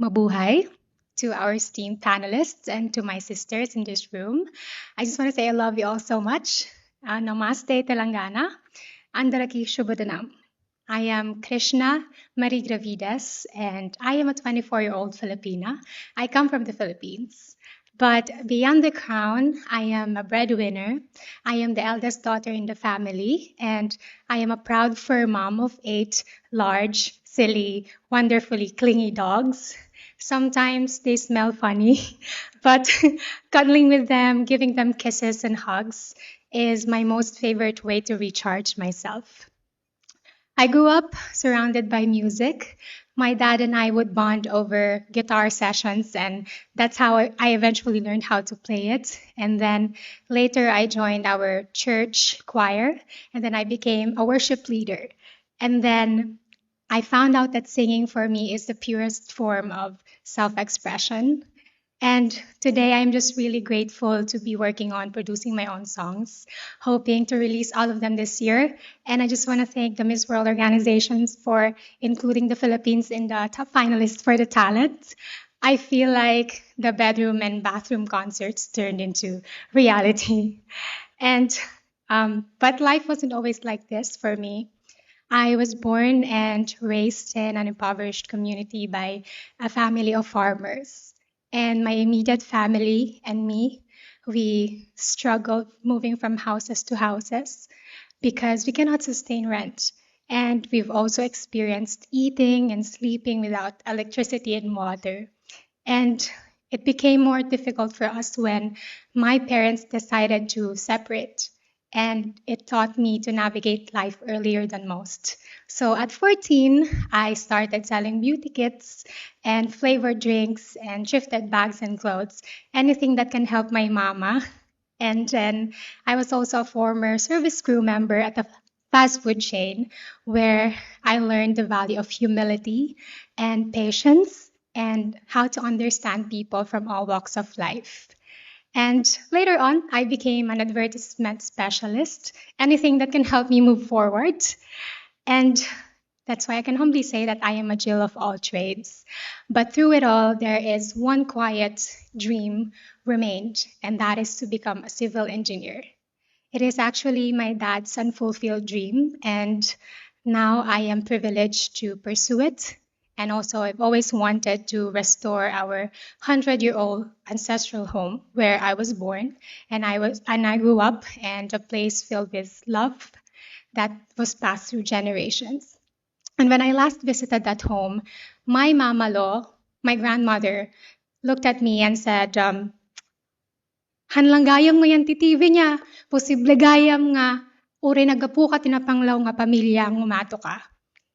Mabuhay to our esteemed panelists and to my sisters in this room. I just want to say I love you all so much. Namaste, Telangana. Andaraki Shubhadanam. I am Krishnah Gravidez, and I am a 24-year-old Filipina. I come from the Philippines. But beyond the crown, I am a breadwinner. I am the eldest daughter in the family, and I am a proud fur mom of 8 large, silly, wonderfully clingy dogs. Sometimes they smell funny, but cuddling with them, giving them kisses and hugs is my most favorite way to recharge myself. I grew up surrounded by music. My dad and I would bond over guitar sessions, and that's how I eventually learned how to play it. And then later I joined our church choir, and then I became a worship leader. And then I found out that singing for me is the purest form of self-expression. And today I'm just really grateful to be working on producing my own songs, hoping to release all of them this year. And I just want to thank the Miss World organizations for including the Philippines in the top finalists for the talent. I feel like the bedroom and bathroom concerts turned into reality. And but life wasn't always like this for me. I was born and raised in an impoverished community by a family of farmers. And my immediate family and me, we struggled moving from houses to houses because we cannot sustain rent. And we've also experienced eating and sleeping without electricity and water. And it became more difficult for us when my parents decided to separate. And it taught me to navigate life earlier than most. So at 14, I started selling beauty kits and flavored drinks and thrifted bags and clothes, anything that can help my mama. And then I was also a former service crew member at a fast food chain where I learned the value of humility and patience and how to understand people from all walks of life. And later on, I became an advertisement specialist, anything that can help me move forward. And that's why I can humbly say that I am a Jill of all trades. But through it all, there is one quiet dream remained, and that is to become a civil engineer. It is actually my dad's unfulfilled dream, and now I am privileged to pursue it. And also, I've always wanted to restore our 100-year-old ancestral home where I was born, and I grew up, and a place filled with love that was passed through generations. And when I last visited that home, my mamalo, my grandmother, looked at me and said, "Hanlang gayam mo yan titivi niya, posible gayam nga, uri nagapu ka tinapanglaw nga pamilya ang umato ka."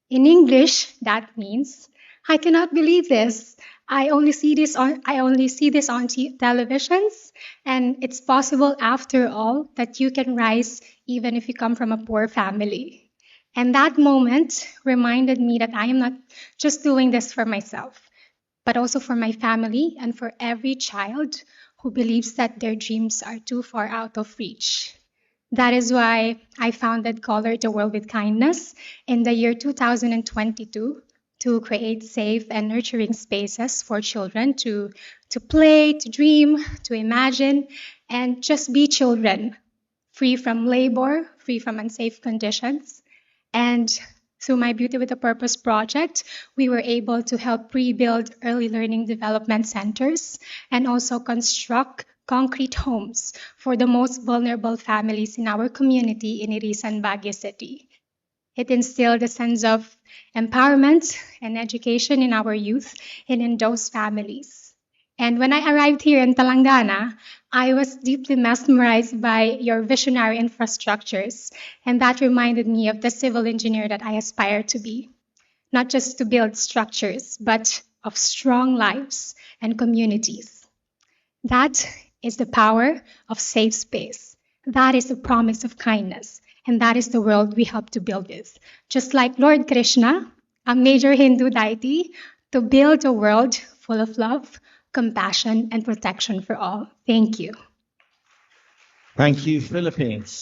In English, that means, I cannot believe this. I only see this on televisions, and it's possible after all that you can rise even if you come from a poor family. And that moment reminded me that I am not just doing this for myself, but also for my family and for every child who believes that their dreams are too far out of reach. That is why I founded Color the World with Kindness in the year 2022 to create safe and nurturing spaces for children to play, to dream, to imagine, and just be children, free from labor, free from unsafe conditions. And through my Beauty with a Purpose project, we were able to help rebuild early learning development centers and also construct concrete homes for the most vulnerable families in our community in Irisan, Baguio City. It instilled a sense of empowerment and education in our youth and in those families. And when I arrived here in Telangana, I was deeply mesmerized by your visionary infrastructures, and that reminded me of the civil engineer that I aspire to be. Not just to build structures, but of strong lives and communities. That is the power of safe space. That is the promise of kindness. And that is the world we help to build with. Just like Lord Krishna, a major Hindu deity, to build a world full of love, compassion, and protection for all. Thank you. Thank you, Philippines.